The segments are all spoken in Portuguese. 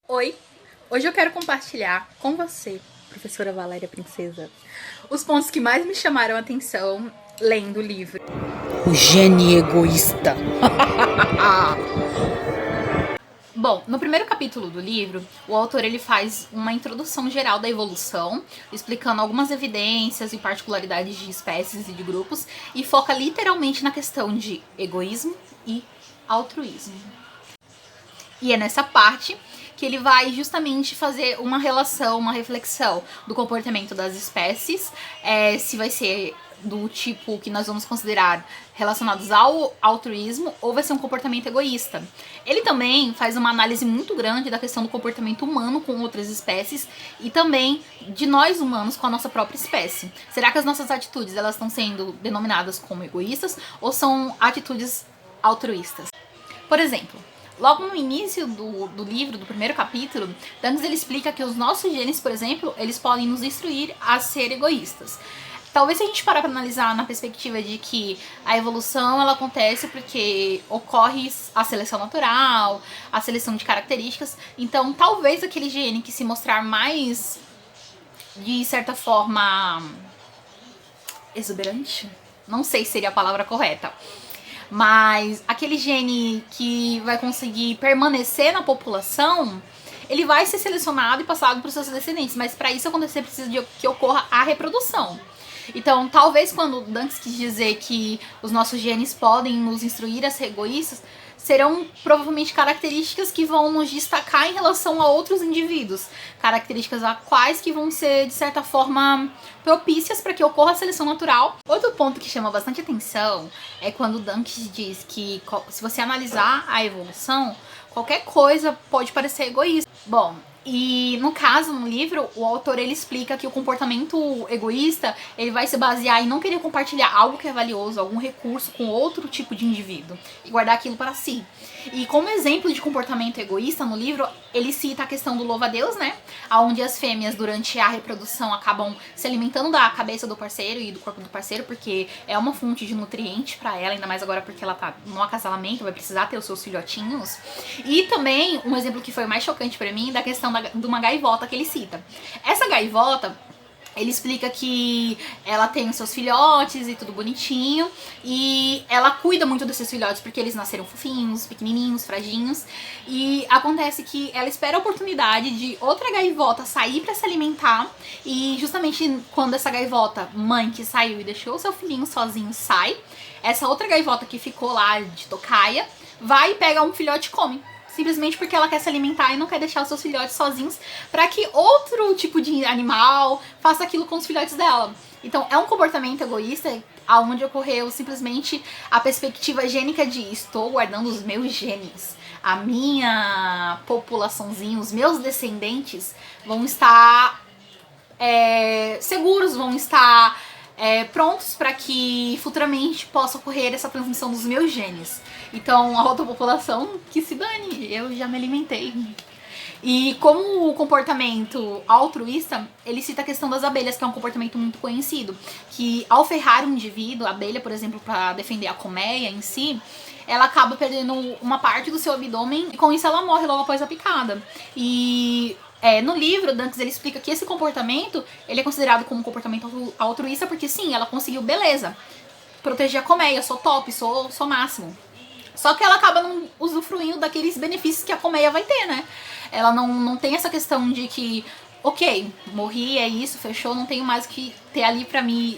Oi, hoje eu quero compartilhar com você, professora Valéria Princesa, os pontos que mais me chamaram a atenção lendo o livro. O gênio egoísta. Bom, no primeiro capítulo do livro, o autor ele faz uma introdução geral da evolução, explicando algumas evidências e particularidades de espécies e de grupos, e foca literalmente na questão de egoísmo e altruísmo. E é nessa parte que ele vai justamente fazer uma relação, uma reflexão do comportamento das espécies, se vai ser do tipo que nós vamos considerar relacionados ao altruísmo ou vai ser um comportamento egoísta. Ele também faz uma análise muito grande da questão do comportamento humano com outras espécies e também de nós humanos com a nossa própria espécie. Será que as nossas atitudes elas estão sendo denominadas como egoístas ou são atitudes altruístas? Por exemplo, logo no início do livro, do primeiro capítulo, Dantes ele explica que os nossos genes, por exemplo, eles podem nos instruir a ser egoístas. Talvez se a gente parar para analisar na perspectiva de que a evolução ela acontece porque ocorre a seleção natural, a seleção de características, então talvez aquele gene que se mostrar mais, de certa forma, exuberante, não sei se seria a palavra correta, mas aquele gene que vai conseguir permanecer na população, ele vai ser selecionado e passado para os seus descendentes, mas para isso acontecer precisa de que ocorra a reprodução. Então, talvez quando Dantes quis dizer que os nossos genes podem nos instruir a ser egoístas, serão provavelmente características que vão nos destacar em relação a outros indivíduos, características a quais que vão ser, de certa forma, propícias para que ocorra a seleção natural. Outro ponto que chama bastante atenção é quando Dantes diz que se você analisar a evolução, qualquer coisa pode parecer egoísta. Bom, e no caso, no livro, o autor ele explica que o comportamento egoísta ele vai se basear em não querer compartilhar algo que é valioso, algum recurso com outro tipo de indivíduo e guardar aquilo para si. E como exemplo de comportamento egoísta no livro, ele cita a questão do louva-a-Deus, né? Onde as fêmeas durante a reprodução acabam se alimentando da cabeça do parceiro e do corpo do parceiro, porque é uma fonte de nutriente para ela, ainda mais agora porque ela tá no acasalamento, vai precisar ter os seus filhotinhos. E também, um exemplo que foi mais chocante para mim, da questão de uma gaivota que ele cita. Essa gaivota, ele explica que ela tem os seus filhotes e tudo bonitinho, e ela cuida muito desses filhotes porque eles nasceram fofinhos, pequenininhos, fraginhos, e acontece que ela espera a oportunidade de outra gaivota sair para se alimentar, e justamente quando essa gaivota, mãe que saiu e deixou o seu filhinho sozinho, sai, essa outra gaivota que ficou lá de tocaia, vai e pega um filhote e come. Simplesmente porque ela quer se alimentar e não quer deixar os seus filhotes sozinhos para que outro tipo de animal faça aquilo com os filhotes dela. Então é um comportamento egoísta onde ocorreu simplesmente a perspectiva gênica de estou guardando os meus genes. A minha populaçãozinha, os meus descendentes vão estar seguros, vão estar prontos para que futuramente possa ocorrer essa transmissão dos meus genes. Então a outra população que se dane, eu já me alimentei. E como o comportamento altruísta, ele cita a questão das abelhas, que é um comportamento muito conhecido, que ao ferrar um indivíduo, a abelha, por exemplo, para defender a colmeia em si, ela acaba perdendo uma parte do seu abdômen e com isso ela morre logo após a picada. E no livro, Dantes ele explica que esse comportamento ele é considerado como um comportamento altruísta porque sim, ela conseguiu, beleza, proteger a colmeia, sou top, sou máximo. Só que ela acaba não usufruindo daqueles benefícios que a colmeia vai ter, né? Ela não tem essa questão de que, ok, morri, é isso, fechou, não tenho mais o que ter ali pra mim,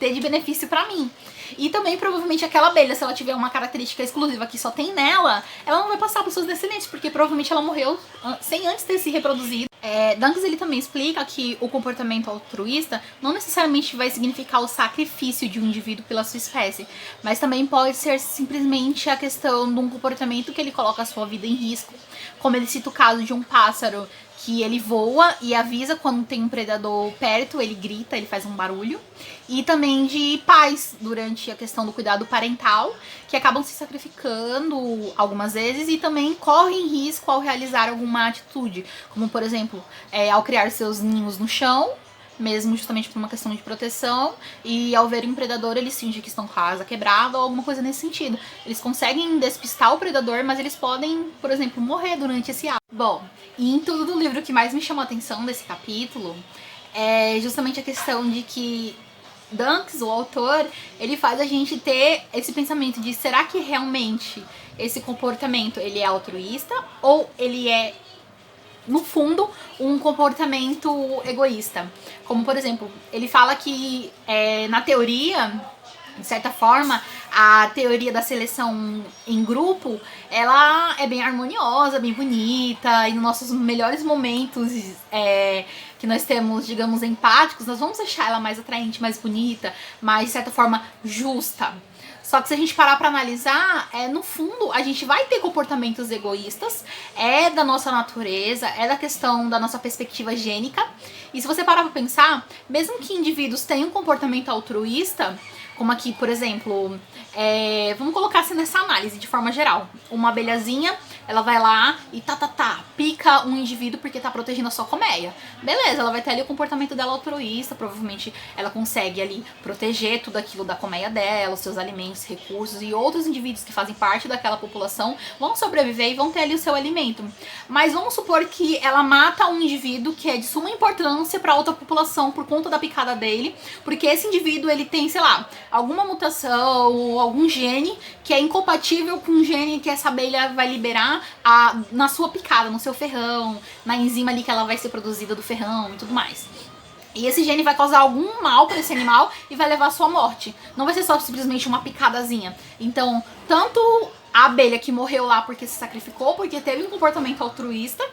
ter de benefício pra mim. E também, provavelmente, aquela abelha, se ela tiver uma característica exclusiva que só tem nela, ela não vai passar para os seus descendentes, porque provavelmente ela morreu sem antes ter se reproduzido. Dantes ele também explica que o comportamento altruísta não necessariamente vai significar o sacrifício de um indivíduo pela sua espécie, mas também pode ser simplesmente a questão de um comportamento que ele coloca a sua vida em risco, como ele cita o caso de um pássaro que ele voa e avisa quando tem um predador perto, ele grita, ele faz um barulho. E também de pais, durante a questão do cuidado parental, que acabam se sacrificando algumas vezes e também correm risco ao realizar alguma atitude, como por exemplo, ao criar seus ninhos no chão, mesmo justamente por uma questão de proteção, e ao verem um predador eles fingem que estão com a asa quebrada ou alguma coisa nesse sentido. Eles conseguem despistar o predador, mas eles podem, por exemplo, morrer durante esse ato. Bom, e em tudo do livro, o que mais me chamou a atenção desse capítulo é justamente a questão de que Danks, o autor, ele faz a gente ter esse pensamento de será que realmente esse comportamento ele é altruísta ou ele é, no fundo, um comportamento egoísta. Como, por exemplo, ele fala que na teoria, de certa forma, a teoria da seleção em grupo, ela é bem harmoniosa, bem bonita, e nos nossos melhores momentos que nós temos, digamos, empáticos, nós vamos achar ela mais atraente, mais bonita, mais, de certa forma, justa. Só que se a gente parar pra analisar, no fundo, a gente vai ter comportamentos egoístas, é da nossa natureza, é da questão da nossa perspectiva gênica. E se você parar pra pensar, mesmo que indivíduos tenham um comportamento altruísta, como aqui, por exemplo, vamos colocar assim nessa análise de forma geral. Uma abelhazinha, ela vai lá e pica um indivíduo porque tá protegendo a sua colmeia. Beleza, ela vai ter ali o comportamento dela altruísta, provavelmente ela consegue ali proteger tudo aquilo da colmeia dela, os seus alimentos, recursos, e outros indivíduos que fazem parte daquela população vão sobreviver e vão ter ali o seu alimento. Mas vamos supor que ela mata um indivíduo que é de suma importância para outra população por conta da picada dele, porque esse indivíduo ele tem, sei lá, alguma mutação ou algum gene que é incompatível com um gene que essa abelha vai liberar na sua picada, no seu ferrão, na enzima ali que ela vai ser produzida do ferrão e tudo mais. E esse gene vai causar algum mal para esse animal e vai levar à sua morte. Não vai ser só simplesmente uma picadazinha. Então, tanto a abelha que morreu lá porque se sacrificou, porque teve um comportamento altruísta,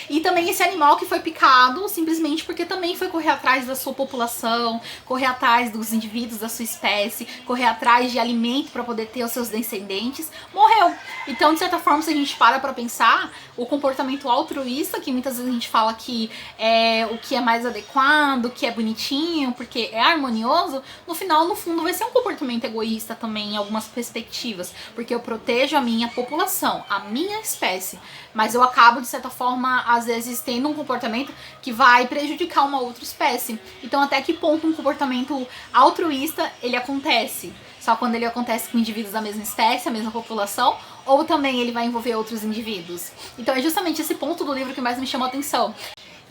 e também esse animal que foi picado simplesmente porque também foi correr atrás da sua população, correr atrás dos indivíduos da sua espécie, correr atrás de alimento para poder ter os seus descendentes, morreu. Então, de certa forma, se a gente para pra pensar, o comportamento altruísta, que muitas vezes a gente fala que é o que é mais adequado, que é bonitinho, porque é harmonioso, no final, no fundo, vai ser um comportamento egoísta também em algumas perspectivas, porque eu protejo a minha população, a minha espécie, mas eu acabo, de certa forma, às vezes tendo um comportamento que vai prejudicar uma outra espécie. Então, até que ponto um comportamento altruísta, ele acontece? Só quando ele acontece com indivíduos da mesma espécie, a mesma população, ou também ele vai envolver outros indivíduos? Então, é justamente esse ponto do livro que mais me chamou a atenção.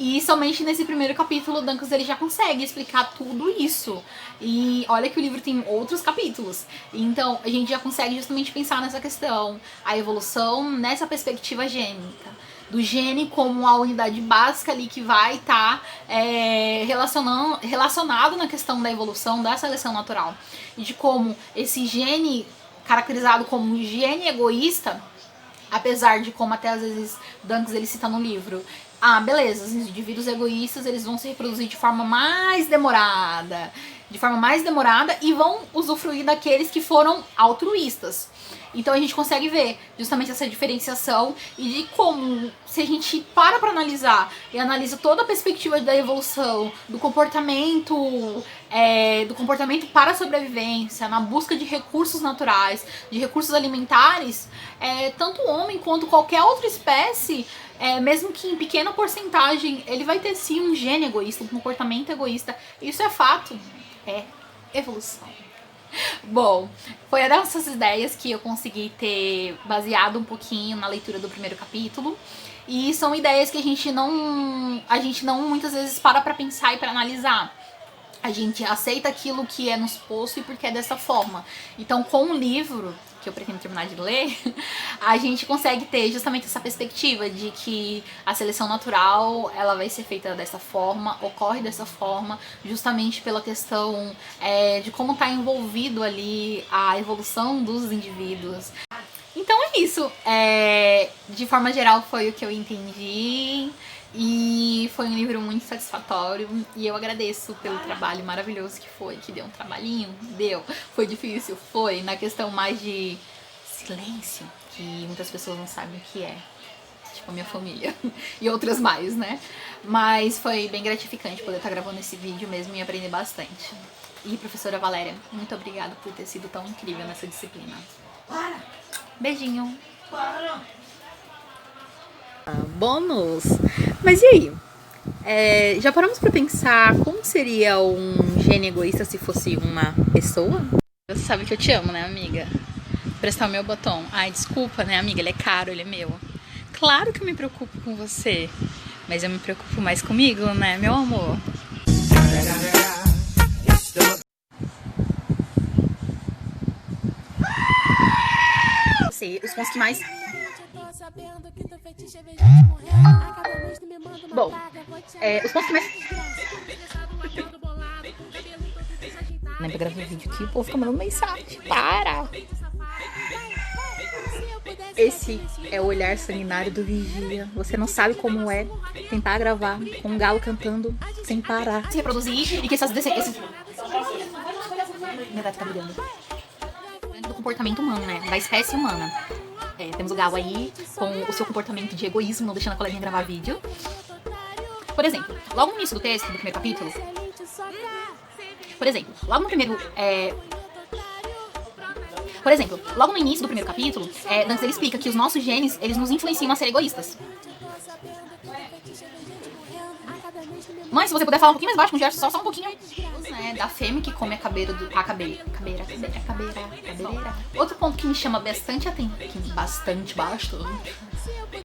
E somente nesse primeiro capítulo, Dankus ele já consegue explicar tudo isso. E olha que o livro tem outros capítulos. Então, a gente já consegue justamente pensar nessa questão, a evolução nessa perspectiva gênica. Do gene como a unidade básica ali que vai estar relacionado na questão da evolução, da seleção natural. E de como esse gene, caracterizado como um gene egoísta, apesar de como até às vezes Dankus ele cita no livro, beleza, os indivíduos egoístas eles vão se reproduzir de forma mais demorada, e vão usufruir daqueles que foram altruístas. Então a gente consegue ver justamente essa diferenciação e de como, se a gente para pra analisar e analisa toda a perspectiva da evolução, do comportamento para a sobrevivência, na busca de recursos naturais, de recursos alimentares, tanto o homem quanto qualquer outra espécie, mesmo que em pequena porcentagem, ele vai ter sim um gene egoísta, um comportamento egoísta. Isso é fato, é evolução. Bom, foi dessas ideias que eu consegui ter baseado um pouquinho na leitura do primeiro capítulo. E são ideias que a gente não muitas vezes para pra pensar e pra analisar. A gente aceita aquilo que é nos posto e porque é dessa forma. Então, com o livro, que eu pretendo terminar de ler, a gente consegue ter justamente essa perspectiva de que a seleção natural, ela vai ser feita dessa forma, ocorre dessa forma, justamente pela questão de como está envolvido ali a evolução dos indivíduos. Então é isso. De forma geral foi o que eu entendi. E foi um livro muito satisfatório e eu agradeço pelo trabalho maravilhoso que foi, que deu um trabalhinho, foi difícil, foi, na questão mais de silêncio, que muitas pessoas não sabem o que é, tipo a minha família e outras mais, né? Mas foi bem gratificante poder estar gravando esse vídeo mesmo e aprender bastante. E professora Valéria, muito obrigada por ter sido tão incrível nessa disciplina. Beijinho! Bônus! Mas e aí? Já paramos pra pensar como seria um gênio egoísta se fosse uma pessoa? Você sabe que eu te amo, né, amiga? Prestar o meu batom. Ai, desculpa, né, amiga? Ele é caro, ele é meu. Claro que eu me preocupo com você, mas eu me preocupo mais comigo, né, meu amor? Os pontos que mais... Bom, os pontos que mais... Nem pra gravar vídeo aqui, o povo fica mandando mensagem. Para! Esse é o olhar sanguinário do vigia. Você não sabe como é tentar gravar com um galo cantando sem parar. Se reproduzir e que essas descendências... Minha gata tá brigando. Do comportamento humano, né? Da espécie humana. Temos o galo aí com o seu comportamento de egoísmo, não deixando a coleguinha gravar vídeo. Por exemplo, logo no início do texto, do primeiro capítulo... Por exemplo, logo no início do primeiro capítulo, Dantes ele explica que os nossos genes, eles nos influenciam a ser egoístas. Mãe, se você puder falar um pouquinho mais baixo com o Gerson, só um pouquinho. Da fêmea que come a cabeira do... cabeira. Outro ponto que me chama bastante atenção, bastante